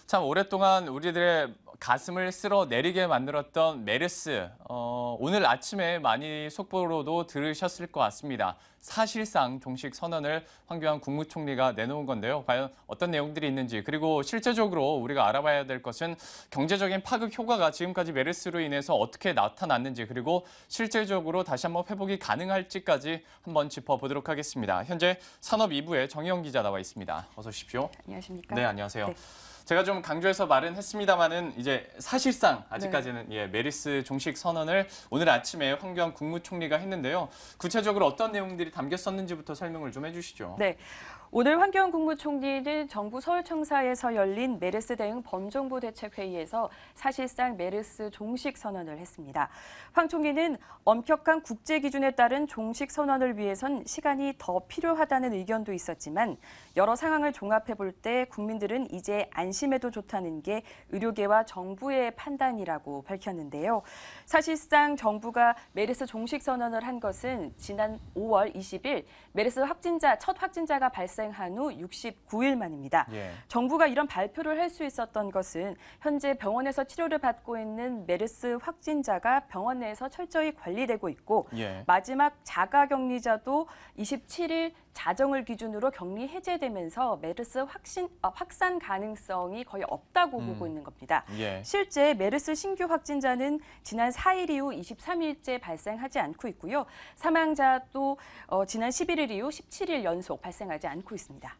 참 오랫동안 우리들의 가슴을 쓸어내리게 만들었던 메르스, 오늘 아침에 많이 속보로도 들으셨을 것 같습니다. 사실상 종식 선언을 황교안 국무총리가 내놓은 건데요. 과연 어떤 내용들이 있는지, 그리고 실제적으로 우리가 알아봐야 될 것은 경제적인 파급 효과가 지금까지 메르스로 인해서 어떻게 나타났는지, 그리고 실제적으로 다시 한번 회복이 가능할지까지 한번 짚어보도록 하겠습니다. 현재 산업 2부에 정희영 기자 나와 있습니다. 어서 오십시오. 안녕하십니까? 네, 안녕하세요. 네. 제가 좀 강조해서 말은 했습니다만은 이제 사실상 아직까지는 메르스 종식 선언을 오늘 아침에 황교안 국무총리가 했는데요. 구체적으로 어떤 내용들이 담겼었는지부터 설명을 좀 해주시죠. 네. 오늘 황교안 국무총리는 정부 서울청사에서 열린 메르스 대응 범정부 대책회의에서 사실상 메르스 종식 선언을 했습니다. 황 총리는 엄격한 국제 기준에 따른 종식 선언을 위해선 시간이 더 필요하다는 의견도 있었지만 여러 상황을 종합해 볼 때 국민들은 이제 안심해도 좋다는 게 의료계와 정부의 판단이라고 밝혔는데요. 사실상 정부가 메르스 종식 선언을 한 것은 지난 5월 20일 메르스 첫 확진자가 발생한 후 69일 만입니다. 정부가 이런 발표를 할 수 있었던 것은 현재 병원에서 치료를 받고 있는 메르스 확진자가 병원 내에서 철저히 관리되고 있고 마지막 자가격리자도 27일 자정을 기준으로 격리 해제되면서 메르스 확산 가능성이 거의 없다고 보고 있는 겁니다. 실제 메르스 신규 확진자는 지난 4일 이후 23일째 발생하지 않고 있고요. 사망자도 지난 11일 이후 17일 연속 발생하지 않고 있습니다.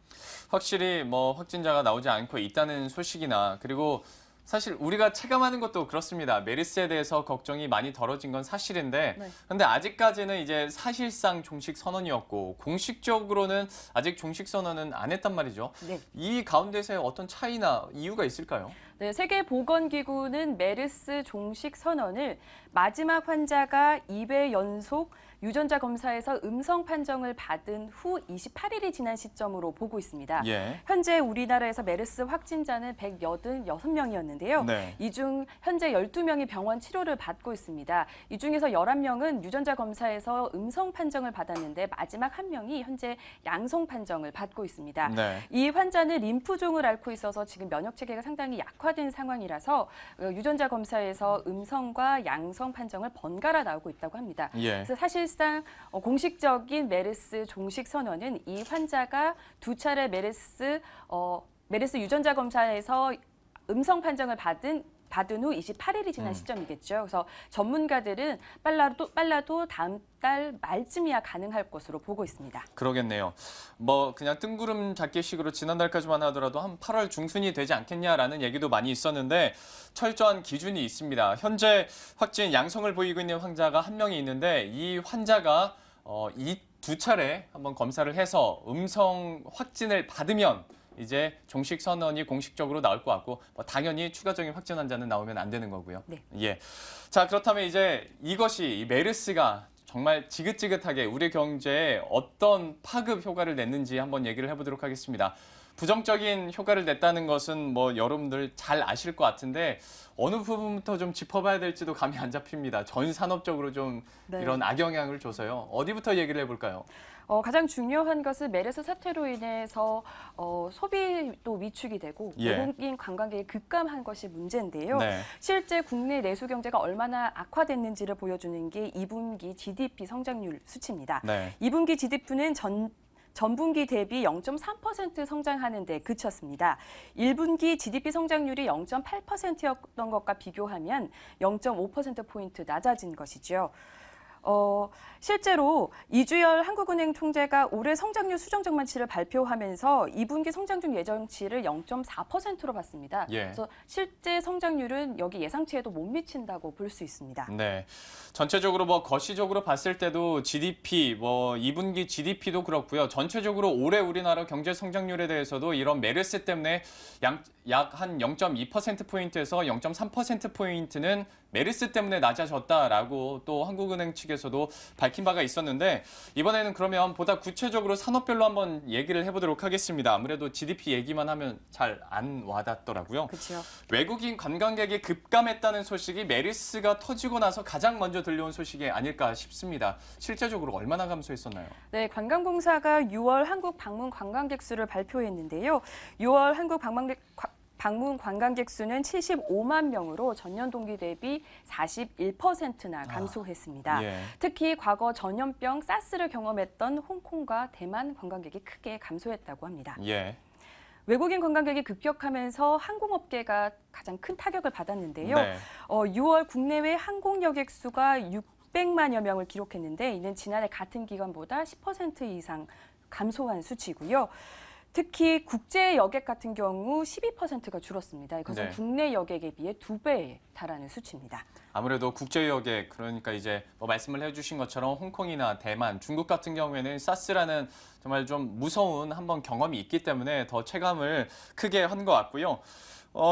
확실히 확진자가 나오지 않고 있다는 소식이나, 그리고 사실 우리가 체감하는 것도 그렇습니다. 메르스에 대해서 걱정이 많이 덜어진 건 사실인데, 근데 아직까지는 이제 사실상 종식 선언이었고 공식적으로는 아직 종식 선언은 안 했단 말이죠. 이 가운데서의 어떤 차이나 이유가 있을까요? 네, 세계보건기구는 메르스 종식 선언을 마지막 환자가 2회 연속 유전자 검사에서 음성 판정을 받은 후 28일이 지난 시점으로 보고 있습니다. 현재 우리나라에서 메르스 확진자는 186명이었는데요. 이 중 현재 12명이 병원 치료를 받고 있습니다. 이 중에서 11명은 유전자 검사에서 음성 판정을 받았는데 마지막 1명이 현재 양성 판정을 받고 있습니다. 이 환자는 림프종을 앓고 있어서 지금 면역체계가 상당히 약화된 상황이라서 유전자 검사에서 음성과 양성 판정을 번갈아 나오고 있다고 합니다. 그래서 사실상 공식적인 메르스 종식 선언은 이 환자가 두 차례 메르스 유전자 검사에서 음성 판정을 받은 후 28일이 지난 시점이겠죠. 그래서 전문가들은 빨라도 다음 달 말쯤이야 가능할 것으로 보고 있습니다. 그러겠네요. 그냥 뜬구름 잡기식으로 지난달까지만 하더라도 한 8월 중순이 되지 않겠냐라는 얘기도 많이 있었는데 철저한 기준이 있습니다. 현재 확진 양성을 보이고 있는 환자가 1명이 있는데 이 환자가 이 두 차례 한번 검사를 해서 음성 확진을 받으면 이제 종식 선언이 공식적으로 나올 것 같고 당연히 추가적인 확진 환자는 나오면 안 되는 거고요. 자, 그렇다면 이제 이 메르스가 정말 지긋지긋하게 우리 경제에 어떤 파급 효과를 냈는지 한번 얘기를 해보도록 하겠습니다. 부정적인 효과를 냈다는 것은 여러분들 잘 아실 것 같은데 어느 부분부터 좀 짚어봐야 될지도 감이 안 잡힙니다. 전 산업적으로 좀 이런 악영향을 줘서요. 어디부터 얘기를 해볼까요? 가장 중요한 것은 메르스 사태로 인해서 소비도 위축이 되고 외국인 관광객이 급감한 것이 문제인데요. 실제 국내 내수 경제가 얼마나 악화됐는지를 보여주는 게 2분기 GDP 성장률 수치입니다. 2분기 GDP는 전분기 대비 0.3% 성장하는 데 그쳤습니다. 1분기 GDP 성장률이 0.8%였던 것과 비교하면 0.5%포인트 낮아진 것이죠. 실제로 이주열 한국은행 총재가 올해 성장률 수정 전망치를 발표하면서 2분기 성장률 예정치를 0.4%로 봤습니다. 그래서 실제 성장률은 여기 예상치에도 못 미친다고 볼 수 있습니다. 전체적으로 거시적으로 봤을 때도 GDP, 2분기 GDP도 그렇고요. 전체적으로 올해 우리나라 경제 성장률에 대해서도 이런 메르스 때문에 약 한 0.2%포인트에서 0.3%포인트는 메르스 때문에 낮아졌다라고 또 한국은행 측에서도 밝힌 바가 있었는데 이번에는 그러면 보다 구체적으로 산업별로 한번 얘기를 해보도록 하겠습니다. 아무래도 GDP 얘기만 하면 잘 안 와닿더라고요. 외국인 관광객이 급감했다는 소식이 메르스가 터지고 나서 가장 먼저 들려온 소식이 아닐까 싶습니다. 실제적으로 얼마나 감소했었나요? 네, 관광공사가 6월 한국 방문 관광객 수를 발표했는데요. 6월 한국 방문 관광객 수는 75만 명으로 전년 동기 대비 41%나 감소했습니다. 예. 특히 과거 전염병 사스를 경험했던 홍콩과 대만 관광객이 크게 감소했다고 합니다. 예. 외국인 관광객이 급격하면서 항공업계가 가장 큰 타격을 받았는데요. 네. 6월 국내외 항공 여객 수가 600만여 명을 기록했는데 이는 지난해 같은 기간보다 10% 이상 감소한 수치고요. 특히 국제 여객 같은 경우 12%가 줄었습니다. 이것은 네. 국내 여객에 비해 2배에 달하는 수치입니다. 아무래도 국제 여객 그러니까 이제 뭐 말씀을 해주신 것처럼 홍콩이나 대만, 중국 같은 경우에는 사스라는 정말 좀 무서운 한번 경험이 있기 때문에 더 체감을 크게 한 것 같고요.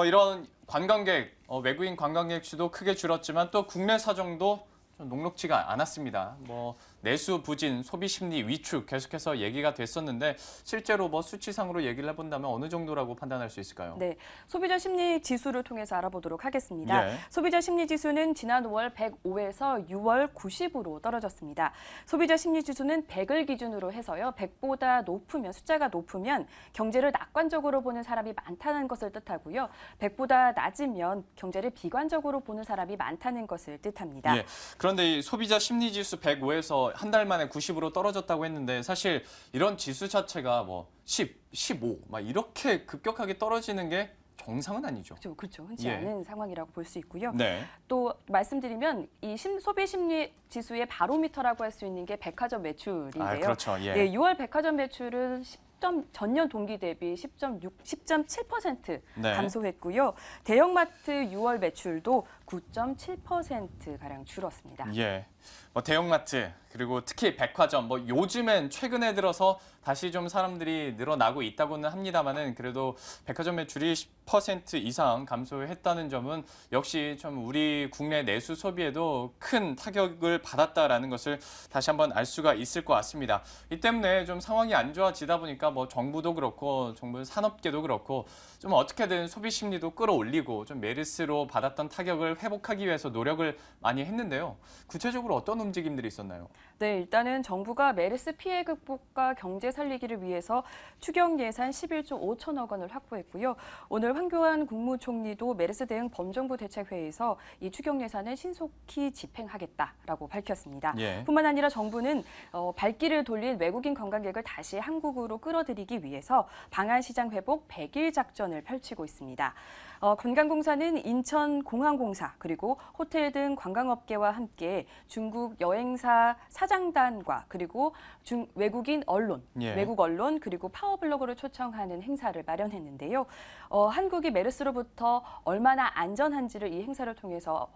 이런 관광객, 외국인 관광객 수도 크게 줄었지만 또 국내 사정도 좀 녹록지가 않았습니다. 뭐 내수 부진, 소비 심리 위축 계속해서 얘기가 됐었는데 실제로 뭐 수치상으로 얘기를 해본다면 어느 정도라고 판단할 수 있을까요? 네, 소비자 심리 지수를 통해서 알아보도록 하겠습니다. 예. 소비자 심리 지수는 지난 5월 105에서 6월 90으로 떨어졌습니다. 소비자 심리 지수는 100을 기준으로 해서요. 100보다 높으면 숫자가 높으면 경제를 낙관적으로 보는 사람이 많다는 것을 뜻하고요. 100보다 낮으면 경제를 비관적으로 보는 사람이 많다는 것을 뜻합니다. 예. 그런데 이 소비자 심리 지수 105에서 한 달 만에 90으로 떨어졌다고 했는데 사실 이런 지수 자체가 뭐 10, 15 막 이렇게 급격하게 떨어지는 게 정상은 아니죠. 그렇죠. 흔치 예. 않은 상황이라고 볼 수 있고요. 네. 또 말씀드리면 이 소비 심리 지수의 바로미터라고 할 수 있는 게 백화점 매출인데요. 그렇죠. 예. 네, 6월 백화점 매출은 전년 동기 대비 10.7% 네. 감소했고요. 대형마트 6월 매출도 9.7%가량 줄었습니다. 예. 뭐 대형마트 그리고 특히 백화점 뭐 요즘엔 최근에 들어서 다시 좀 사람들이 늘어나고 있다고는 합니다만은 그래도 백화점 매출이 10% 이상 감소했다는 점은 역시 좀 우리 국내 내수 소비에도 큰 타격을 받았다라는 것을 다시 한번 알 수가 있을 것 같습니다. 이 때문에 좀 상황이 안 좋아지다 보니까 뭐 정부도 그렇고 정부 산업계도 그렇고 좀 어떻게든 소비 심리도 끌어올리고 좀 메르스로 받았던 타격을 회복하기 위해서 노력을 많이 했는데요. 구체적으로 어떤 움직임들이 있었나요? 네, 일단은 정부가 메르스 피해 극복과 경제 살리기를 위해서 추경 예산 11조 5천억 원을 확보했고요. 오늘 황교안 국무총리도 메르스 대응 범정부 대책회의에서 이 추경 예산을 신속히 집행하겠다라고 밝혔습니다. 예. 뿐만 아니라 정부는 발길을 돌린 외국인 관광객을 다시 한국으로 끌어들이기 위해서 방한시장 회복 100일 작전을 펼치고 있습니다. 관광공사는 인천공항공사 그리고 호텔 등 관광업계와 함께 중국 여행사 사장단과 그리고 외국인 언론, 예. 외국 언론 그리고 파워블로거를 초청하는 행사를 마련했는데요. 한국이 메르스로부터 얼마나 안전한지를 이 행사를 통해서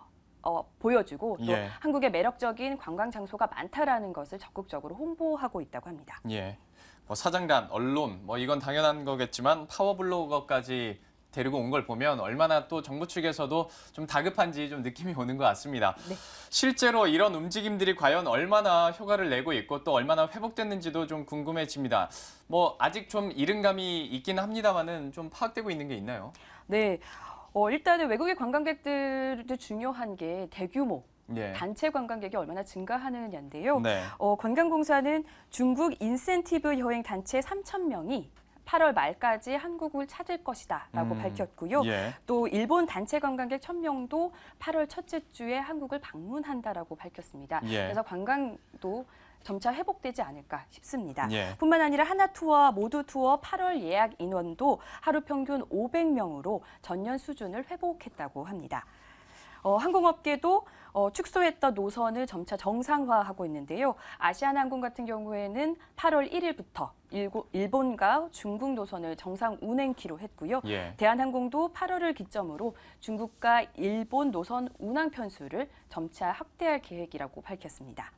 보여주고 또 예. 한국의 매력적인 관광 장소가 많다라는 것을 적극적으로 홍보하고 있다고 합니다. 예. 뭐 사장단, 언론, 뭐 이건 당연한 거겠지만 파워블로거까지 데리고 온 걸 보면 얼마나 또 정부 측에서도 좀 다급한지 좀 느낌이 오는 것 같습니다. 네. 실제로 이런 움직임들이 과연 얼마나 효과를 내고 있고 또 얼마나 회복됐는지도 좀 궁금해집니다. 뭐 아직 좀 이른 감이 있긴 합니다만은 좀 파악되고 있는 게 있나요? 네. 일단은 외국인 관광객들도 중요한 게 대규모 예. 단체 관광객이 얼마나 증가하느냐인데요. 네. 관광공사는 중국 인센티브 여행 단체 3,000명이 8월 말까지 한국을 찾을 것이다라고 밝혔고요. 예. 또 일본 단체 관광객 1,000명도 8월 첫째 주에 한국을 방문한다라고 밝혔습니다. 예. 그래서 관광도 점차 회복되지 않을까 싶습니다. 예. 뿐만 아니라 하나투어와 모두투어 8월 예약 인원도 하루 평균 500명으로 전년 수준을 회복했다고 합니다. 항공업계도 축소했던 노선을 점차 정상화하고 있는데요. 아시아나항공 같은 경우에는 8월 1일부터 일본과 중국 노선을 정상 운행키로 했고요. 예. 대한항공도 8월을 기점으로 중국과 일본 노선 운항 편수를 점차 확대할 계획이라고 밝혔습니다.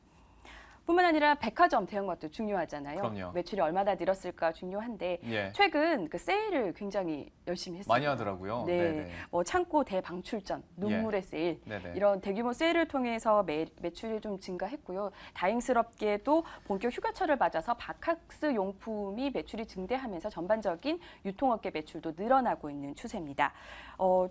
뿐만 아니라 백화점 대형마트 중요하잖아요. 그럼요. 매출이 얼마나 늘었을까 중요한데 예. 최근 그 세일을 굉장히 열심히 했습니다. 많이 하더라고요. 네, 네네. 창고 대방출전, 눈물의 세일 네네. 이런 대규모 세일을 통해서 매출이 좀 증가했고요. 다행스럽게도 본격 휴가철을 맞아서 바캉스 용품이 매출이 증대하면서 전반적인 유통업계 매출도 늘어나고 있는 추세입니다.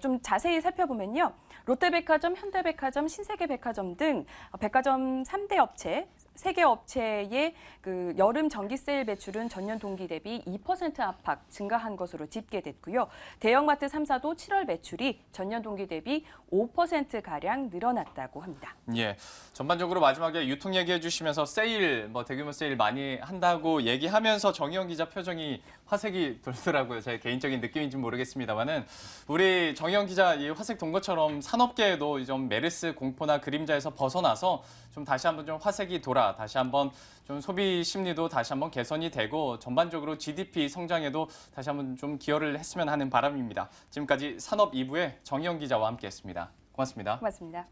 좀 자세히 살펴보면요. 롯데백화점, 현대백화점, 신세계백화점 등 백화점 3대 업체 세계 업체의 그 여름 전기 세일 매출은 전년 동기 대비 2% 안팎 증가한 것으로 집계됐고요. 대형마트 3사도 7월 매출이 전년 동기 대비 5%가량 늘어났다고 합니다. 예, 전반적으로 마지막에 유통 얘기해 주시면서 세일, 대규모 세일 많이 한다고 얘기하면서 정의영 기자 표정이 화색이 돌더라고요. 제 개인적인 느낌인지 모르겠습니다만은 우리 정의영 기자 이 화색 돈 것처럼 산업계에도 좀 메르스 공포나 그림자에서 벗어나서 좀 다시 한번 좀 화색이 돌아 다시 한번 좀 소비 심리도 다시 한번 개선이 되고 전반적으로 GDP 성장에도 다시 한번 좀 기여를 했으면 하는 바람입니다. 지금까지 산업 2부의 정의영 기자와 함께했습니다. 고맙습니다. 고맙습니다.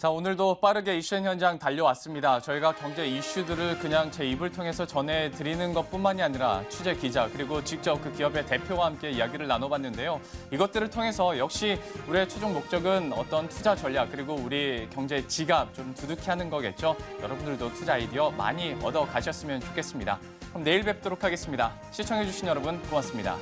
자, 오늘도 빠르게 이슈 현장 달려왔습니다. 저희가 경제 이슈들을 그냥 제 입을 통해서 전해드리는 것뿐만이 아니라 취재 기자 그리고 직접 그 기업의 대표와 함께 이야기를 나눠봤는데요. 이것들을 통해서 역시 우리의 최종 목적은 어떤 투자 전략 그리고 우리 경제 지갑 좀 두둑히 하는 거겠죠. 여러분들도 투자 아이디어 많이 얻어 가셨으면 좋겠습니다. 그럼 내일 뵙도록 하겠습니다. 시청해주신 여러분 고맙습니다.